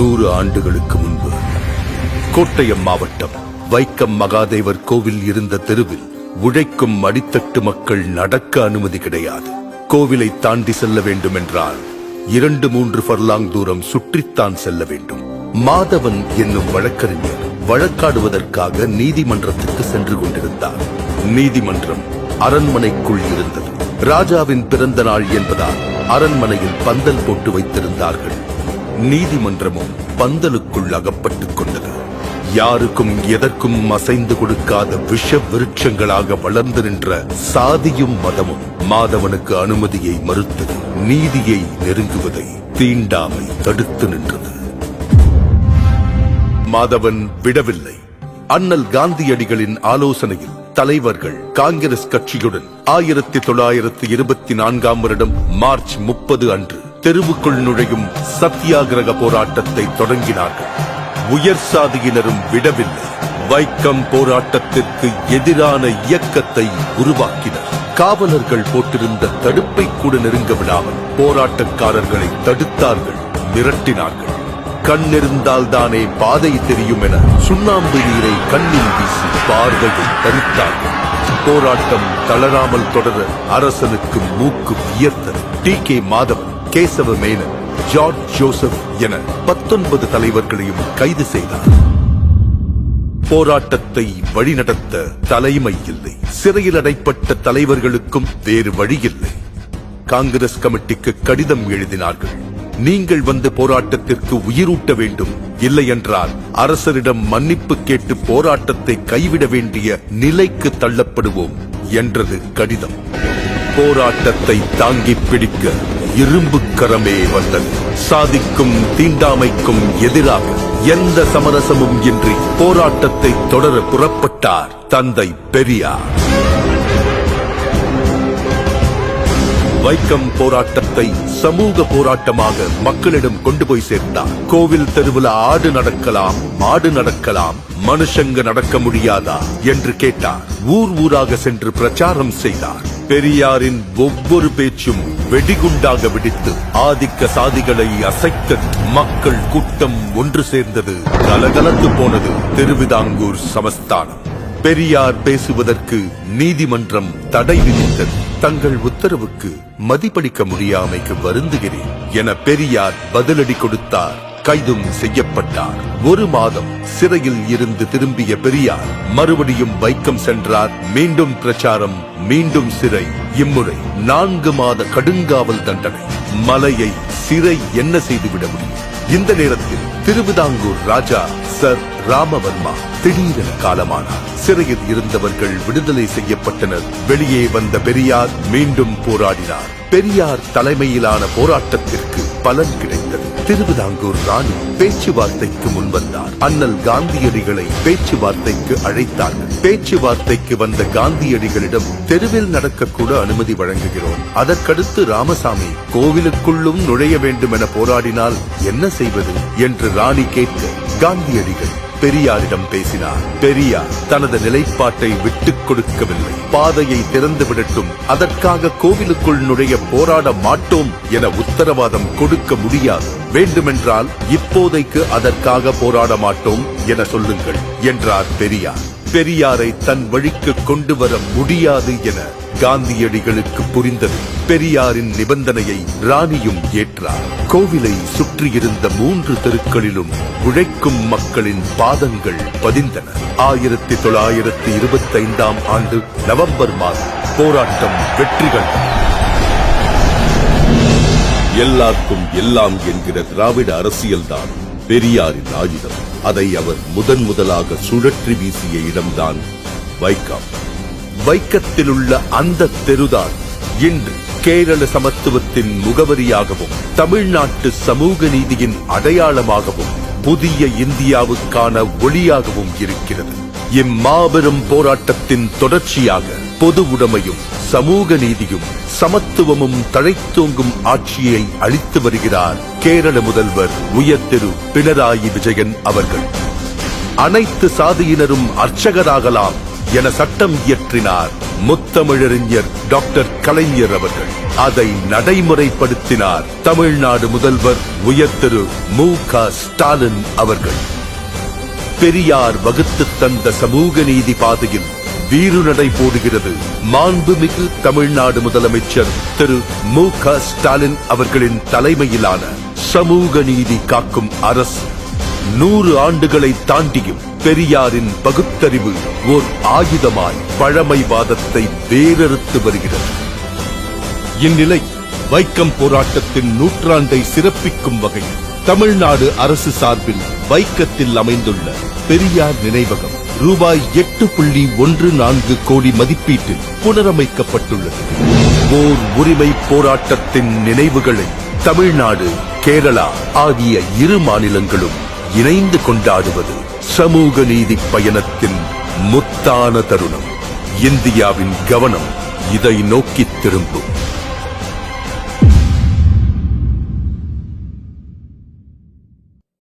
100 ஆண்டுகளுக்கு முன்பு கோட்டயம் மாவட்டம் வைக்கம் மகாதேவர் கோவில் இருந்த தெருவில் உழைக்கும் அடித்தட்டு மக்கள் நடக்க அனுமதி கிடையாது. கோவிலை தாண்டி செல்ல வேண்டும் என்றால் 2-3 ஃபர்லாங் தூரம் சுற்றித்தான் செல்ல வேண்டும். மாதவன் என்னும் வழக்கறிஞர் வழக்காடுவதற்காக நீதிமன்றத்திற்கு சென்று கொண்டிருந்தார். நீதிமன்றம் அரண்மனைக்குள் இருந்தது. ராஜாவின் பிறந்த நாள் என்பதால் அரண்மனையில் பந்தல் போட்டு வைத்திருந்தார்கள். நீதிமன்றமும் பந்தலுக்குள் அகப்பட்டுக் கொண்டது. யாருக்கும் எதற்கும் அசைந்து கொடுக்காத விஷ விருட்சங்களாக வளர்ந்து நின்ற சாதியும் மதமும் மாதவனுக்கு அனுமதியை மறுத்தது. நீதியை நெருங்குவதை தீண்டாமை தடுத்து நின்றது. மாதவன் விடவில்லை. அண்ணல் காந்தியடிகளின் ஆலோசனையில் தலைவர்கள் காங்கிரஸ் கட்சியுடன் 1924ஆம் வருடம் மார்ச் 30 அன்று தெருவுக்குள் நுழையும் சத்தியாகிரக போராட்டத்தை தொடங்கினார்கள். உயர் சாதியினரும் விடவில்லை. வைக்கம் போராட்டத்திற்கு எதிரான இயக்கத்தை உருவாக்கினர். காவலர்கள் போட்டிருந்த தடுப்பை கூட நெருங்க விடாமல் போராட்டக்காரர்களை தடுத்தார்கள், மிரட்டினார்கள். கண்ணிருந்தால் தானே பாதை தெரியும் என சுண்ணாம்பு நீரை கண்ணில் வீசி பார்வையை தடுத்தார்கள். போராட்டம் தளராமல் தொடர அரசனுக்கு மூக்கு வியர்த்தது. T K. Madhavan, Kesava Menon, George Joseph என 19 தலைவர்களையும் கைது செய்தார். போராட்டத்தை வழிநடத்த தலைமை இல்லை. சிறையில் அடைப்பட்ட தலைவர்களுக்கும் வேறு வழியில்லை. காங்கிரஸ் கமிட்டிக்கு கடிதம் எழுதினார்கள். நீங்கள் வந்து போராட்டத்திற்கு உயிரூட்ட வேண்டும், இல்லை என்றால் அரசரிடம் மன்னிப்பு கேட்டு போராட்டத்தை கைவிட வேண்டிய நிலைக்கு தள்ளப்படுவோம் என்றது கடிதம். போராட்டத்தை தாங்கி பிடிக்க இரும்பு கரமே வந்தது. சாதிக்கும் தீண்டாமைக்கும் எதிராக எந்த சமரசமும் இன்றி போராட்டத்தை தொடர புறப்பட்டார் தந்தை பெரியார். வைக்கம் போராட்டத்தை சமூக போராட்டமாக மக்களிடம் கொண்டு போய் சேர்ந்தார். கோவில் தெருவில் ஆடு நடக்கலாம், மாடு நடக்கலாம், மனுஷங்க நடக்க முடியாதா என்று கேட்டார். ஊர் ஊராக சென்று பிரச்சாரம் செய்தார். பெரியாரின் ஒவ்வொரு பேச்சும் வெடிகுண்டாக வெடித்து ஆதிக்க சாதிகளை அசைத்த மக்கள் கூட்டம் ஒன்று சேர்ந்தது. கலகலத்து போனது திருவிதாங்கூர் சமஸ்தானம். பெரியார் பேசுவதற்கு நீதிமன்றம் தடை விதித்தது. தங்கள் உத்தரவுக்கு மதிப்பளிக்க முடியாமைக்கு வருந்துகிறேன் என பெரியார் பதிலடி கொடுத்தார். கைதும் செய்யப்பட்டார். 1 மாதம் சிறையில் இருந்து திரும்பிய பெரியார் மறுபடியும் வைக்கம் சென்றார். மீண்டும் பிரச்சாரம், மீண்டும் சிறை. இம்முறை 4 மாத கடுங்காவல் தண்டனை. மலையை சிறை என்ன செய்துவிட முடியும்? இந்த நேரத்தில் திருவிதாங்கூர் ராஜா சர் ராமவர்மா திடீரென காலமானார். சிறையில் இருந்தவர்கள் விடுதலை செய்யப்பட்டனர். வெளியே வந்த பெரியார் மீண்டும் போராடினார். பெரியார் தலைமையிலான போராட்டத்திற்கு பலன் கிடைத்தது. திருவிதாங்கூர் ராணி பேச்சுவார்த்தைக்கு முன்வந்தார். அண்ணல் காந்தியடிகளை பேச்சுவார்த்தைக்கு அழைத்தார்கள். பேச்சுவார்த்தைக்கு வந்த காந்தியடிகளிடம் தெருவில் நடக்கக்கூட அனுமதி வழங்குகிறோம், அதற்கடுத்து ராமசாமி கோவிலுக்குள்ளும் நுழைய வேண்டும் என போராடினால் என்ன செய்வது என்று ராணி கேட்க காந்தியடிகள் பெரியாரிடம் பேசினார். பெரியார் தனது நிலைப்பாட்டை விட்டுக் கொடுக்கவில்லை. பாதையை திறந்து விடட்டும், அதற்காக கோவிலுக்குள் நுழைய போராட மாட்டோம் என உத்தரவாதம் கொடுக்க முடியாது. வேண்டுமென்றால் இப்போதைக்கு அதற்காக போராட மாட்டோம் என சொல்லுங்கள் என்றார் பெரியார். பெரியாரை தன் வழிக்கு கொண்டு வர முடியாது என காந்தியடிகளுக்கு புரிந்தது. பெரியாரின் நிபந்தனையை ராணியும் ஏற்றார். கோவிலை சுற்றியிருந்த 3 தெருக்களிலும் உழைக்கும் மக்களின் பாதங்கள் பதிந்தன. 1925ஆம் ஆண்டு நவம்பர் மாதம் போராட்டம் வெற்றி கண்டது. எல்லாருக்கும் எல்லாம் என்கிற திராவிட அரசியல்தான் பெரியாரின் ஆயுதம். அதை அவர் முதலாக சுழற்றி வீசிய இடம்தான் வைக்கம். வைக்கத்திலுள்ள அந்த தெருதான் இன்று கேரள சமத்துவத்தின் முகவரியாகவும் தமிழ்நாட்டு சமூக நீதியின் அடையாளமாகவும் புதிய இந்தியாவுக்கான ஒளியாகவும் இருக்கிறது. இம்மாபெரும் போராட்டத்தின் தொடர்ச்சியாக பொது உடைமையும் சமூக நீதியும் சமத்துவமும் தழைத்தோங்கும் ஆட்சியை அளித்து வருகிறார் கேரள முதல்வர் உயர் திரு பினராயி விஜயன் அவர்கள். அனைத்து சாதியினரும் அர்ச்சகராகலாம் என சட்டம் இயற்றினார் முத்தமிழறிஞர் டாக்டர் கலைஞர் அவர்கள். அதை நடைமுறைப்படுத்தினார் தமிழ்நாடு முதல்வர் உயர் திரு மு.க. ஸ்டாலின் அவர்கள். பெரியார் வகுத்து தந்த சமூக நீதி பாதையில் வீறுநடை போடுகிறது மாண்புமிகு தமிழ்நாடு முதலமைச்சர் திரு மு.க. ஸ்டாலின் அவர்களின் தலைமையிலான சமூக நீதி காக்கும் அரசு. 100 ஆண்டுகளை தாண்டியும் பெரியாரின் பகுத்தறிவு ஓர் ஆயுதமாய் பழமைவாதத்தை வேரறுத்து வருகிறது. இந்நிலை வைக்கம் போராட்டத்தின் நூற்றாண்டை சிறப்பிக்கும் வகையில் தமிழ்நாடு அரசு சார்பில் வைக்கத்தில் அமைந்துள்ள பெரியார் நினைவகம் ரூபாய் 8.14 கோடி மதிப்பீட்டில் புனரமைக்கப்பட்டுள்ளது. ஓர் உரிமை போராட்டத்தின் நினைவுகளை தமிழ்நாடு, கேரளா ஆகிய 2 மாநிலங்களும் இணைந்து கொண்டாடுவது சமூக நீதி பயணத்தின் முத்தான தருணம். இந்தியாவின் கவனம் இதை நோக்கி திரும்பும்.